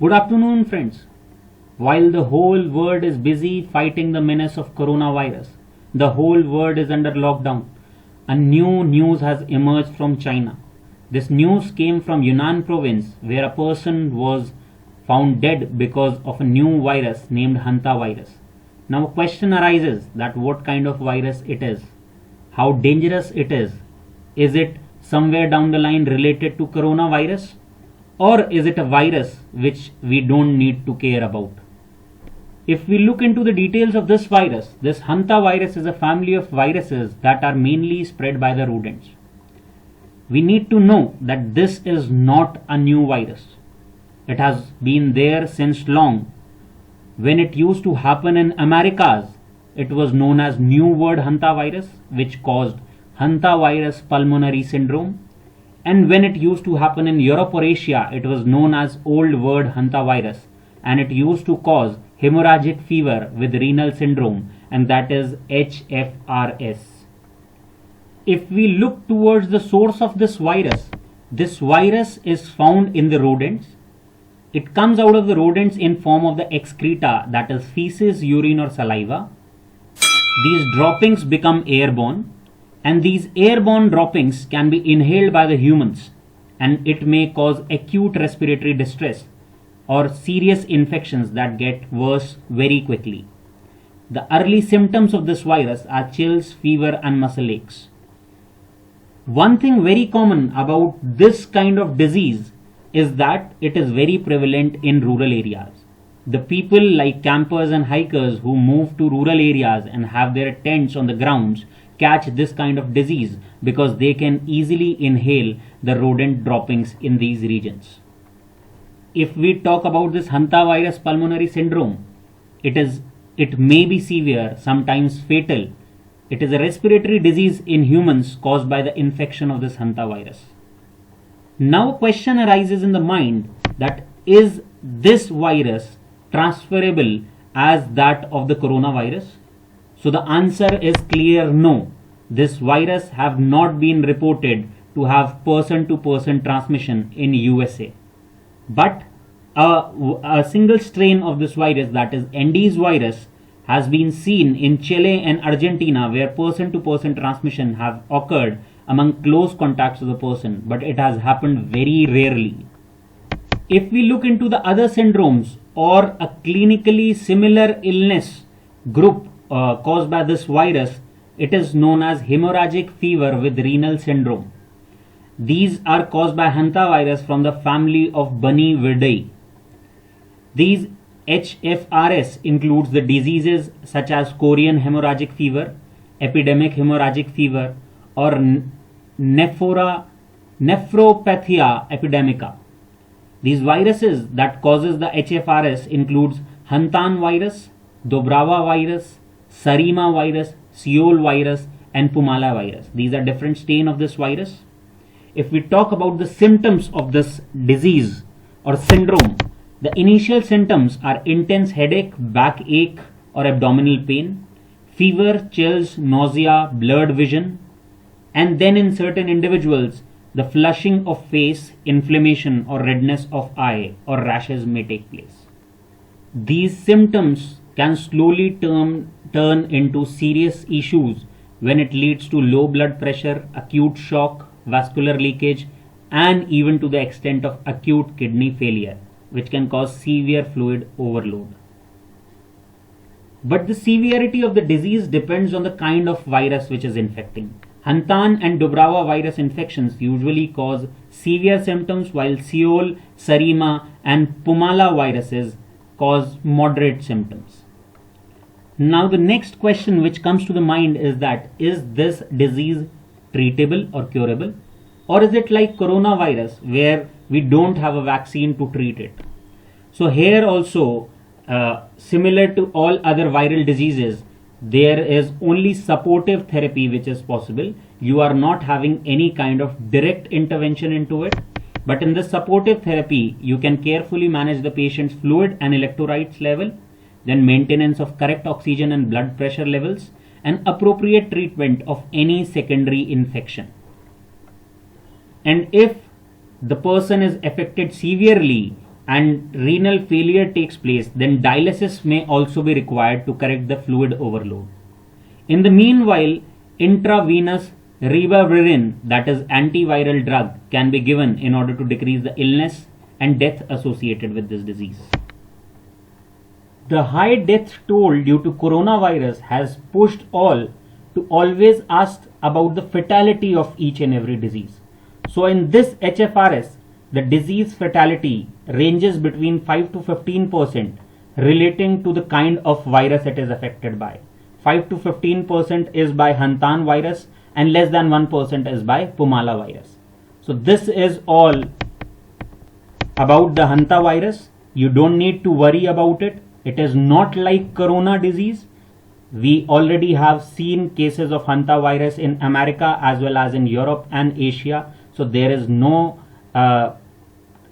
Good afternoon, friends. While the whole world is busy fighting the menace of coronavirus, the whole world is under lockdown. A new news has emerged from China. This news came from Yunnan province, where a person was found dead because of a new virus named Hanta virus. Now a question arises that what kind of virus it is, how dangerous it is it somewhere down the line related to coronavirus? Or is it a virus which we don't need to care about? If we look into the details of this virus, this Hanta virus is a family of viruses that are mainly spread by the rodents. We need to know that this is not a new virus. It has been there since long. When it used to happen in Americas, it was known as New World Hanta virus, which caused Hanta virus pulmonary syndrome. And when it used to happen in Europe or Asia, it was known as Old World Hanta virus, and it used to cause hemorrhagic fever with renal syndrome, and that is HFRS. If we look towards the source of this virus is found in the rodents. It comes out of the rodents in form of the excreta, that is feces, urine or saliva. These droppings become airborne, and these airborne droppings can be inhaled by the humans, and it may cause acute respiratory distress or serious infections that get worse very quickly. The early symptoms of this virus are chills, fever and muscle aches. One thing very common about this kind of disease is that it is very prevalent in rural areas. The people like campers and hikers who move to rural areas and have their tents on the grounds catch this kind of disease because they can easily inhale the rodent droppings in these regions. If we talk about this Hanta virus pulmonary syndrome, it may be severe, sometimes fatal. It is a respiratory disease in humans caused by the infection of this Hanta virus. Now a question arises in the mind that is this virus transferable as that of the coronavirus? So the answer is clear no. This virus have not been reported to have person-to-person transmission in USA. But a single strain of this virus, that is Andes virus, has been seen in Chile and Argentina, where person-to-person transmission have occurred among close contacts of the person, but it has happened very rarely. If we look into the other syndromes or a clinically similar illness group caused by this virus, it is known as hemorrhagic fever with renal syndrome. These are caused by Hanta virus from the family of Bunnividae. These HFRS includes the diseases such as Korean hemorrhagic fever, epidemic hemorrhagic fever, or nephropathia epidemica. These viruses that causes the HFRS includes Hantan virus, Dobrava virus, Sarima virus, Seoul virus and Pumala virus. These are different strains of this virus. If we talk about the symptoms of this disease or syndrome, the initial symptoms are intense headache, backache or abdominal pain, fever, chills, nausea, blurred vision, and then in certain individuals, the flushing of face, inflammation or redness of eye or rashes may take place. These symptoms can slowly turn into serious issues when it leads to low blood pressure, acute shock, vascular leakage, and even to the extent of acute kidney failure, which can cause severe fluid overload. But the severity of the disease depends on the kind of virus which is infecting. Hantan and Dobrava virus infections usually cause severe symptoms, while Seoul, Sarima and Pumala viruses cause moderate symptoms. Now the next question which comes to the mind is that is this disease treatable or curable, or is it like coronavirus where we don't have a vaccine to treat it? So here also, similar to all other viral diseases, there is only supportive therapy which is possible. You are not having any kind of direct intervention into it, but in the supportive therapy you can carefully manage the patient's fluid and electrolytes level, then maintenance of correct oxygen and blood pressure levels, and appropriate treatment of any secondary infection. And if the person is affected severely and renal failure takes place, then dialysis may also be required to correct the fluid overload. In the meanwhile, intravenous ribavirin, that is antiviral drug, can be given in order to decrease the illness and death associated with this disease. The high death toll due to coronavirus has pushed all to always ask about the fatality of each and every disease. So in this HFRS, the disease fatality ranges between 5 to 15% relating to the kind of virus it is affected by. 5 to 15% is by Hanta virus and less than 1% is by Pumala virus. So this is all about the Hanta virus. You don't need to worry about it. It is not like corona disease. We already have seen cases of Hanta virus in America as well as in Europe and Asia. So there is no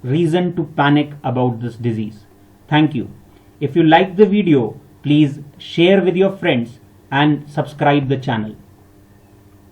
reason to panic about this disease. Thank you. If you like the video, please share with your friends and subscribe the channel.